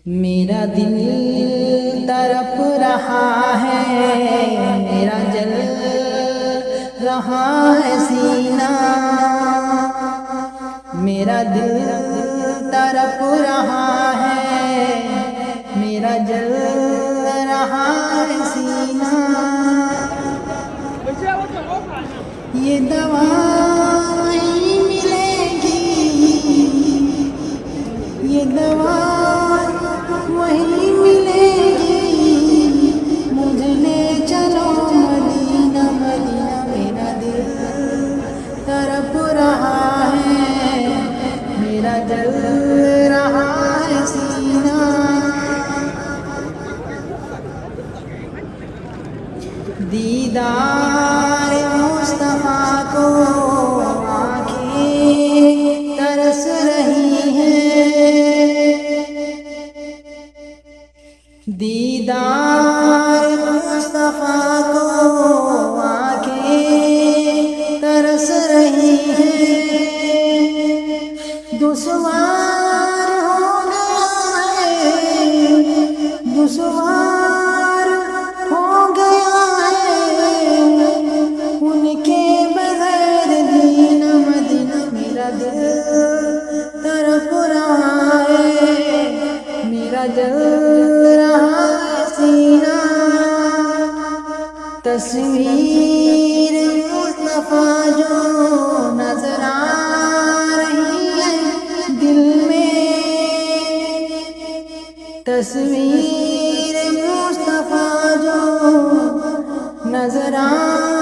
मेरा दिल तड़प रहा है, मेरा जल रहा है सीना। मेरा दिल तड़प रहा है, मेरा जल रहा है सीना। ये दवा नहीं मिलेगी, ये दवा वही मिलेगी। मुझे ले चलो मदीना मदीना। मेरा दिल तड़प रहा है, मेरा जल रहा है सीना। दीदार मुस्तफा को आँखें तरस रही हैं। दीदार मुस्तफा को आँखें तरस रही हैं। दुश्वार हो गया है, दुश्वार हो गया है उनके बगैर जीना मदीना। मेरा दिल तड़प रहा है, मेरा जल रहा है सीना। तस्वीर मुस्तफा जो नजर आ रही है दिल में, तस्वीर मुस्तफा जो नजर आ